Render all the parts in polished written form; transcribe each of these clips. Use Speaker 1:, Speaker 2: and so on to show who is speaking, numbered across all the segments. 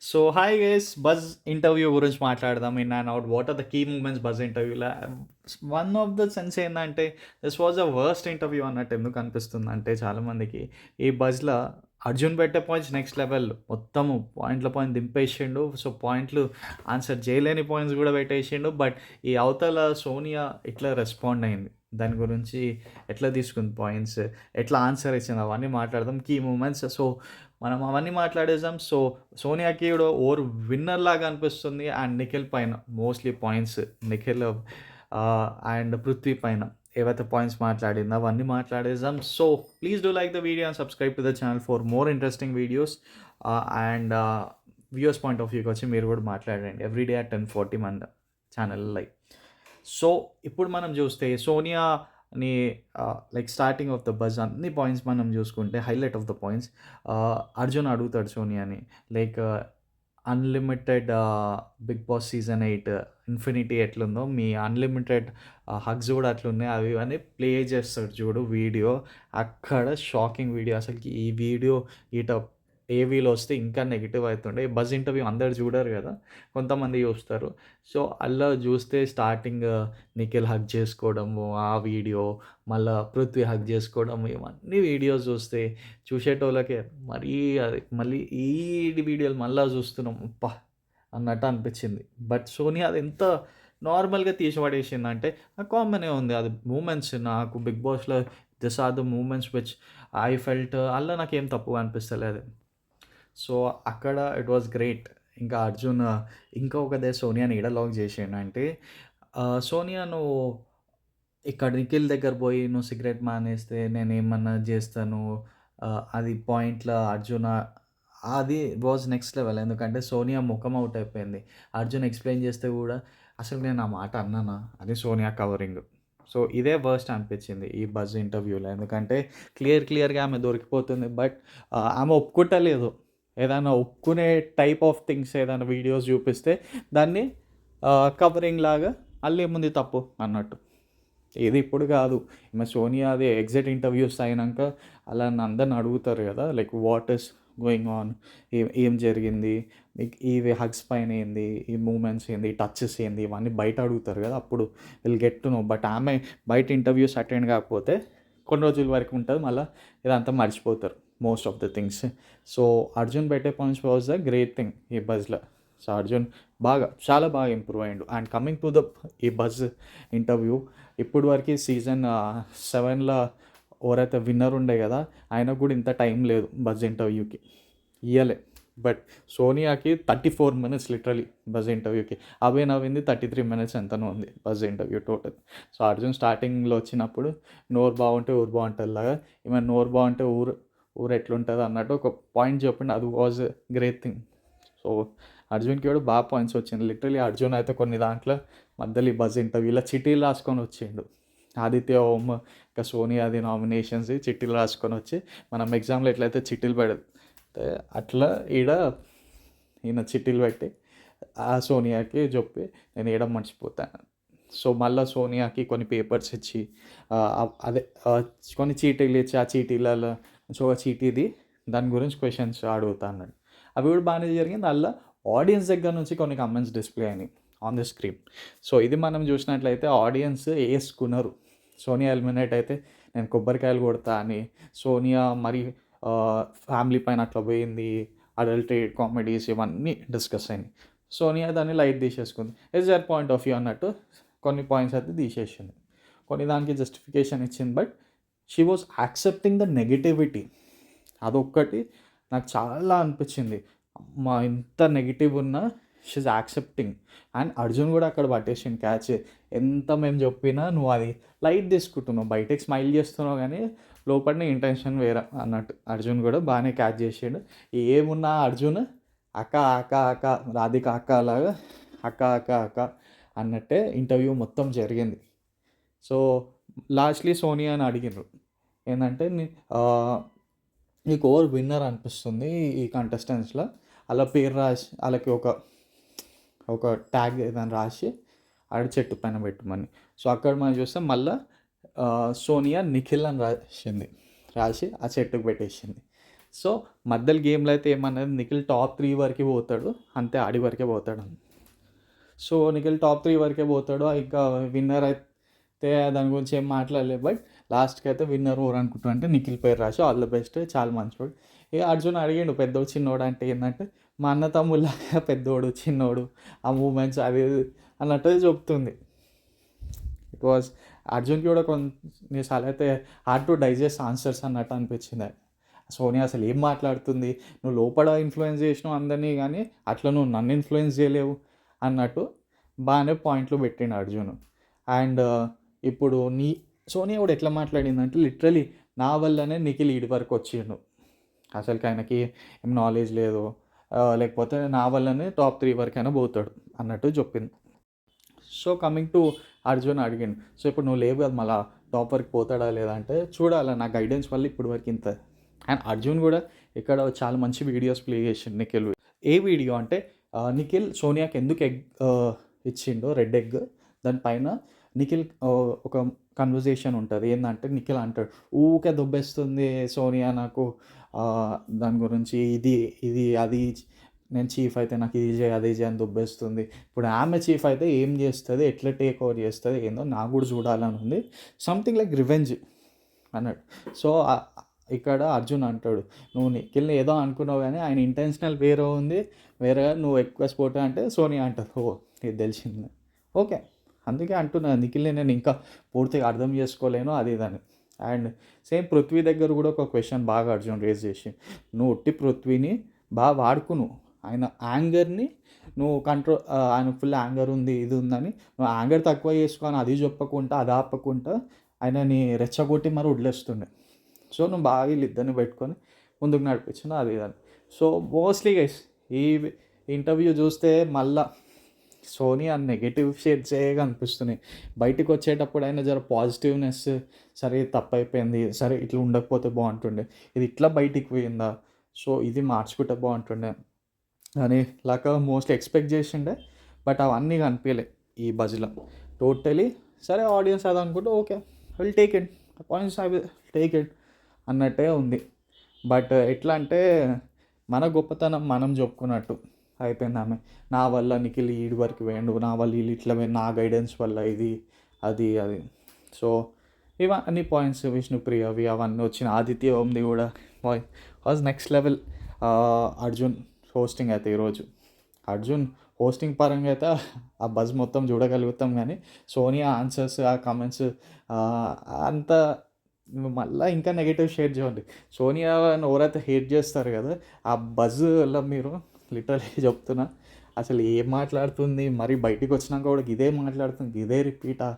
Speaker 1: So hi guys, buzz interview గురించి మాట్లాడదాం. In and out what are the key moments buzz ఇంటర్వ్యూలో. One of the sense ఏంటంటే this was a worst interview అన్నట్టు ఎందుకు అనిపిస్తుంది అంటే చాలామందికి ఈ బజ్లో అర్జున్ పెట్టే పాయింట్స్ నెక్స్ట్ లెవెల్, మొత్తము పాయింట్ల పాయింట్ దింపేసిండు. సో పాయింట్లు ఆన్సర్ చేయలేని పాయింట్స్ కూడా పెట్టేసిండు. బట్ ఈ అవతల సోనియా ఇట్లా రెస్పాండ్ అయింది, దాని గురించి ఎట్లా తీసుకుంది పాయింట్స్, ఎట్లా ఆన్సర్ ఇచ్చింది, అవన్నీ మాట్లాడదాం. Key moments. సో మనం అవన్నీ మాట్లాడేసాం. సో సోనియాకి కూడా ఓవర్ విన్నర్ లాగా అనిపిస్తుంది. అండ్ నిఖిల్ పైన mostly points, Nikhil and Prithvi పైన ఏవైతే పాయింట్స్ మాట్లాడిందో అవన్నీ మాట్లాడేసాం. So please do like the video and subscribe to the channel for more interesting videos. And viewers point of వ్యూకి వచ్చి మీరు కూడా మాట్లాడండి ఎవ్రీడే అట్ 10:40 మన ఛానల్ లైవ్. సో ఇప్పుడు మనం చూస్తే సోనియాని like starting of the buzz అన్ని పాయింట్స్ మనం చూసుకుంటే highlight of the points, Arjun అడుగుతాడు సోనియాని like unlimited Bigg Boss season 8 infinity ఎట్లుందో మీ అన్లిమిటెడ్ హగ్స్ కూడా అట్లున్నాయి, అవి అని ప్లే చేస్తాడు చూడు వీడియో. అక్కడ షాకింగ్ వీడియో అసలుకి. ఈ వీడియో ఈట ఏవీలో వస్తే ఇంకా నెగిటివ్ అవుతుండే. బజ్ ఇంటర్వ్యూ అందరు చూడరు కదా, కొంతమంది చూస్తారు. సో అలా చూస్తే స్టార్టింగ్ నిఖిల్ హగ్ చేసుకోవడము ఆ వీడియో, మళ్ళీ పృథ్వీ హగ్ చేసుకోవడం, ఇవన్నీ వీడియోస్ చూస్తే చూసేటోళ్ళకే మరీ అది మళ్ళీ ఈ వీడియోలు మళ్ళీ చూస్తున్నాం అప్పా అన్నట్టు అనిపించింది. బట్ సోనియా అది ఎంత నార్మల్గా తీసి పడేసిందంటే కామనే ఉంది. అది మూమెంట్స్ నాకు బిగ్ బాస్లో this are the moments which I felt. అలా నాకేం తప్పుగా అనిపిస్తలేదు. సో అక్కడ ఇట్ వాస్ గ్రేట్. ఇంకా అర్జున్ ఇంకా ఒకదే సోనియాని ఈడ లాక్ చేసిండు అంటే, సోనియా నువ్వు ఇక్కడ నిఖిల్ దగ్గర పోయి నువ్వు సిగరెట్ మానేస్తే నేను ఏమన్నా చేస్తాను, అది పాయింట్‌లో అర్జున్ అది వాజ్ నెక్స్ట్ లెవెల్. ఎందుకంటే సోనియా ముఖం అవుట్ అయిపోయింది. అర్జున్ ఎక్స్‌ప్లెయిన్ చేస్తే కూడా అసలు నేను ఆ మాట అన్నానా, అది సోనియా కవరింగ్. సో ఇదే వర్స్ట్ అనిపించింది ఈ బజ్ ఇంటర్వ్యూలో. ఎందుకంటే క్లియర్‌గా ఆమె దొరికిపోతుంది. బట్ ఆమె ఒప్పుకుంటలేదు. ఏదైనా ఒప్పుకునే టైప్ ఆఫ్ థింగ్స్ ఏదైనా వీడియోస్ చూపిస్తే దాన్ని కవరింగ్ లాగా అల్లేముంది తప్పు అన్నట్టు. ఇది ఇప్పుడు కాదు, ఈమె సోనియాది ఎగ్జిట్ ఇంటర్వ్యూస్ అయినాక అలా అందరిని అడుగుతారు కదా, like what is going on, ఏం జరిగింది మీకు, ఇవి హగ్స్ పైన ఏంది, ఈ మూమెంట్స్ ఏంది, టచెస్ ఏంది, ఇవన్నీ బయట అడుగుతారు కదా, అప్పుడు will get to know. But ఆమె బయట ఇంటర్వ్యూస్ అటెండ్ కాకపోతే కొన్ని రోజుల వరకు ఉంటుంది, మళ్ళీ ఇదంతా మర్చిపోతారు most of the things. So Arjun పెట్టే points was the great thing ఈ బజ్లో. సో అర్జున్ చాలా బాగా ఇంప్రూవ్ అయ్యిండు. అండ్ కమింగ్ టు ద ఈ బజ్ ఇంటర్వ్యూ, ఇప్పుడు వరకు సీజన్ 7లో ఎవరైతే విన్నర్ ఉండే కదా, ఆయనకు కూడా ఇంత టైం లేదు బజ్ ఇంటర్వ్యూకి, ఇయ్యలే. బట్ సోనియాకి 34 minutes లిటరలీ బజ్ ఇంటర్వ్యూకి. అవే నవ్వింది 33 minutes ఎంతనో ఉంది buzz interview total. So Arjun స్టార్టింగ్లో వచ్చినప్పుడు నోరు బాగుంటే ఊరు బాగుంటుంది లాగా, ఈమె నోరు బాగుంటే ఊరు ఊరు ఎట్లుంటుంది అన్నట్టు ఒక పాయింట్ చెప్పిండు. అది వాజ్ గ్రేట్ థింగ్. సో అర్జున్కి కూడా బాగా పాయింట్స్ వచ్చింది. లిటరలీ అర్జున్ అయితే కొన్ని దాంట్లో మధ్యలో ఈ బజ్ ఇంటర్వ్యూలో చిట్టీలు రాసుకొని వచ్చిండు. ఆదిత్య ఓం ఇంకా సోనియాది నామినేషన్స్ చిట్టీలు రాసుకొని వచ్చి, మనం ఎగ్జామ్లో ఎట్లయితే చిట్టీలు పెడితే అట్లా ఈయన చిట్టీలు పెట్టి ఆ సోనియాకి చెప్పి నేను వేయడం మర్చిపోతాను. సో మళ్ళీ సోనియాకి కొన్ని పేపర్స్ ఇచ్చి అదే కొన్ని చీటీలు ఇచ్చి ఆ చీటీలలో ఒక చీటీది దాని గురించి క్వశ్చన్స్ అడుగుతా అన్నాడు. అవి కూడా బాగానే జరిగింది. అలా ఆడియన్స్ దగ్గర నుంచి కొన్ని కమెంట్స్ డిస్ప్లే అయినాయి ఆన్ ద స్క్రీన్. సో ఇది మనం చూసినట్లయితే ఆడియన్స్ వేసుకున్నారు. సోనియా ఎలిమినేట్ అయితే నేను కొబ్బరికాయలు కొడతా అని, సోనియా మరి ఫ్యామిలీ పైన అట్లా పోయింది, అడల్టరేట్ కామెడీస్ ఇవన్నీ డిస్కస్ అయినాయి. సోనియా దాన్ని లైట్ తీసేసుకుంది. It's their point of view అన్నట్టు కొన్ని పాయింట్స్ అయితే తీసేసింది, కొన్ని దానికి జస్టిఫికేషన్ ఇచ్చింది. But she was accepting the negativity. అదొక్కటి నాకు చాలా అనిపించింది. అమ్మా ఇంత నెగిటివ్ ఉన్నా షీజ్ యాక్సెప్టింగ్. అండ్ అర్జున్ కూడా అక్కడ పట్టేసిండు క్యాచ్. ఎంత మేము చెప్పినా నువ్వు అది లైట్ తీసుకుంటున్నావు, బయటకి స్మైల్ చేస్తున్నావు కానీ లోపల ఇంటెన్షన్ వేరే అన్నట్టు అర్జున్ కూడా బాగానే క్యాచ్ చేసాడు. ఏమున్నా అర్జున్ అక్క అక్క అక్క రాధిక అక్క లాగా అక్క అక్క అక్క అన్నట్టే ఇంటర్వ్యూ మొత్తం జరిగింది. సో లాస్ట్లీ సోనియా అని అడిగినారు ఏంటంటే నీకు ఓవర్ విన్నర్ అనిపిస్తుంది ఈ కంటెస్టెంట్స్లో, అలా పేరు రాసి వాళ్ళకి ఒక ట్యాగ్ ఏదైనా రాసి ఆడ చెట్టు పైన పెట్టమని. సో అక్కడ మనం చూస్తే మళ్ళీ సోనియా నిఖిల్ అని రాసి ఆ చెట్టుకు పెట్టేసింది. సో మధ్యలో గేమ్లో అయితే ఏమన్నది నిఖిల్ టాప్ 3 వరకే పోతాడు, అంతే ఆడి వరకే పోతాడు. సో నిఖిల్ టాప్ 3 వరకే పోతాడు. ఇంకా విన్నర్ అయితే దాని గురించి ఏం మాట్లాడలేదు. బట్ లాస్ట్కి అయితే విన్నర్ ఎవరు అనుకుంటున్నా అంటే నిఖిల్ పేరు రాసి ఆల్ ద బెస్ట్, చాలా మంచివాడు. ఇక అర్జున్ అడిగిండు పెద్దోడు చిన్నోడు అంటే ఏంటంటే మా అన్న తమ్ముళ్ళగా పెద్దోడు చిన్నోడు ఆ మూమెంట్స్ అది అన్నట్టు చెప్తుంది. ఇట్ వాజ్ అర్జున్కి కూడా కొన్నిసార్లు అయితే హార్డ్ టు డైజెస్ట్ ఆన్సర్స్ అన్నట్టు అనిపించింది. సోనియా అసలు ఏం మాట్లాడుతుంది, నువ్వు లోపల ఇన్ఫ్లుయెన్స్ చేసినావు అందరినీ కానీ అట్లా నువ్వు నన్ను ఇన్ఫ్లుయెన్స్ చేయలేవు అన్నట్టు బాగానే పాయింట్లు పెట్టిండు అర్జున్. అండ్ ఇప్పుడు సోనియా కూడా ఎట్లా మాట్లాడిందంటే లిటరలీ నా వల్లనే నిఖిల్ ఈడి వరకు వచ్చిండు, అసలుకి ఆయనకి ఏం నాలెడ్జ్ లేదు, లేకపోతే నా వల్లనే టాప్ 3 వరకైనా పోతాడు అన్నట్టు చెప్పింది. సో కమింగ్ టు అర్జున్ అడిగిండు, సో ఇప్పుడు నువ్వు లేవు కదా మళ్ళీ టాప్ వరకు పోతాడా లేదా అంటే చూడాలి, నా గైడెన్స్ వల్ల ఇప్పుడు వరకు ఇంత. అండ్ అర్జున్ కూడా ఇక్కడ చాలా మంచి వీడియోస్ ప్లే చేసిండు నిఖిల్. ఏ వీడియో అంటే నిఖిల్ సోనియాకి ఎందుకు ఎగ్ ఇచ్చిండో, రెడ్ ఎగ్, దానిపైన నిఖిల్ ఒక కన్వర్జేషన్ ఉంటుంది. ఏంటంటే నిఖిల్ అంటాడు ఊకే దొబ్బేస్తుంది సోనియా నాకు, దాని గురించి ఇది ఇది అది, నేను చీఫ్ అయితే నాకు ఇది చేయి అది చేయి అని దొబ్బేస్తుంది. ఇప్పుడు ఆమె చీఫ్ అయితే ఏం చేస్తుంది, ఎట్లా టేక్ ఓవర్ చేస్తుంది ఏందో నాకు కూడా చూడాలని ఉంది, సంథింగ్ లైక్ రివెంజ్ అన్నాడు. సో ఇక్కడ అర్జున్ అంటాడు నువ్వు నిఖిల్ని ఏదో అనుకున్నావు కానీ ఆయన ఇంటెన్షనల్ వేరే ఉంది, వేరే నువ్వు ఎక్కువ స్పోర్ట్ అంటే సోనియా అంటారు. ఓ ఇది తెలిసింది, ఓకే అందుకే అంటున్నా నిఖిల్ని నేను ఇంకా పూర్తిగా అర్థం చేసుకోలేను అది ఇదని. అండ్ సేమ్ పృథ్వీ దగ్గర కూడా ఒక క్వశ్చన్ బాగా అర్జున్ రేజ్ చేసి, నువ్వు ఉట్టి పృథ్వీని బాగా వాడుకును, ఆయన యాంగర్ని నువ్వు కంట్రోల్, ఆయన ఫుల్ యాంగర్ ఉంది ఇది ఉందని నువ్వు యాంగర్ తక్కువ చేసుకొని అది చెప్పకుండా అది ఆపకుండా ఆయనని రెచ్చగొట్టి మరి వదిలేస్తుండే. సో నువ్వు బాగా వీళ్ళిద్దరిని పెట్టుకొని ముందుకు నడిపించిన అది ఇదని. సో మోస్ట్లీ గైస్ ఈ ఇంటర్వ్యూ చూస్తే మళ్ళా సోనియా నెగటివ్ షేడ్స్ కనిపిస్తున్నాయి. బయటకు వచ్చేటప్పుడు అయినా జర పాజిటివ్నెస్, సరే తప్పైపోయింది, సరే ఇట్లా ఉండకపోతే బాగుంటుండే, ఇది ఇట్లా బయటికి పోయిందా, సో ఇది మార్చుకుంటే బాగుంటుండే అని లాగా మోస్ట్లీ ఎక్స్పెక్ట్ చేసిండే. బట్ అవన్నీ కనిపించలే ఈ బజ్లో టోటలీ. సరే ఆడియన్స్ అది అనుకుంటే okay will take it, points I will take it అన్నట్టే ఉంది. బట్ ఎట్లా అంటే మన గొప్పతనం మనం చెప్పుకున్నట్టు అయిపోయింది. ఆమె నా వల్ల నిఖిల్ ఈడి వరకు వేయండు, నా వల్ల వీళ్ళు ఇట్లా నా గైడెన్స్ వల్ల ఇది అది అది. సో ఇవన్నీ పాయింట్స్ విష్ణుప్రియవి అవన్నీ వచ్చిన ఆదిత్య ఓంది కూడా was next level. Arjun hosting అయితే ఈరోజు అర్జున్ హోస్టింగ్ పరంగా అయితే ఆ బజ్ మొత్తం చూడగలుగుతాం, కానీ సోనియా ఆన్సర్స్ ఆ కామెంట్స్ అంత మళ్ళీ ఇంకా నెగిటివ్ షేర్ చేయండి. సోనియా ఎవరైతే హేట్ చేస్తారు కదా ఆ బజ్లో మీరు లిటరలీ చెప్తున్నా అసలు ఏం మాట్లాడుతుంది, మరి బయటికి వచ్చినాక కూడా ఇదే మాట్లాడుతుంది, ఇదే రిపీటా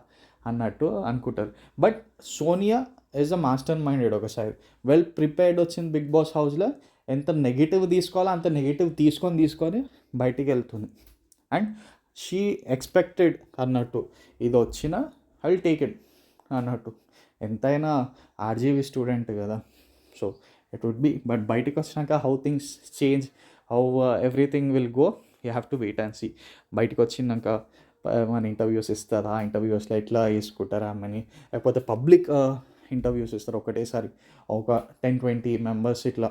Speaker 1: అన్నట్టు అనుకుంటారు. But Sonia is a master minded, ఒకసారి వెల్ ప్రిపేర్డ్ వచ్చింది బిగ్ బాస్ హౌస్లో, ఎంత నెగిటివ్ తీసుకోవాలో అంత నెగిటివ్ తీసుకొని బయటికి వెళ్తుంది. అండ్ షీ ఎక్స్పెక్టెడ్ అన్నట్టు ఇది వచ్చిన ఐ విల్ టేక్ ఇట్ అన్నట్టు. ఎంతైనా ఆర్జీవీ స్టూడెంట్ కదా, so it would be. But బయటకు వచ్చినాక how things change, how everything will go, you have to wait and see. బయటకు వచ్చినాక మన ఇంటర్వ్యూస్ ఇస్తారా, ఆ ఇంటర్వ్యూస్లో ఎట్లా వేసుకుంటారా ఆమెని, లేకపోతే పబ్లిక్ ఇంటర్వ్యూస్ ఇస్తారు ఒకటేసారి ఒక 10-20 మెంబర్స్ ఇట్లా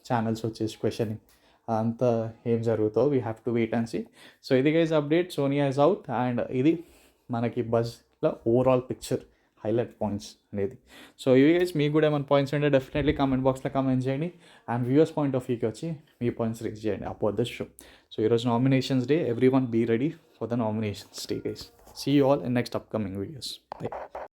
Speaker 1: ఛానల్స్ వచ్చేసి క్వశ్చనింగ్, అంతా ఏం జరుగుతుందో we have to wait and see. So ఇది guys update, Sonia is out. And ఇది మనకి బజ్లో ఓవరాల్ పిక్చర్ హైలైట్ పాయింట్స్ అనేది. సో ఇవి గైస్ మీకు కూడా ఏమైనా పాయింట్స్ ఉంటే డెఫినెట్లీ కామెంట్ బాక్స్లో కామెంట్ చేయండి. అండ్ వ్యూవర్స్ పాయింట్ ఆఫ్ వ్యూకి వచ్చి మీ పాయింట్స్ రీచ్ చేయండి అపోజ్ ద షో. సో ఈరోజు nominations day, everyone be ready for the nominations day guys. See you all in next upcoming videos.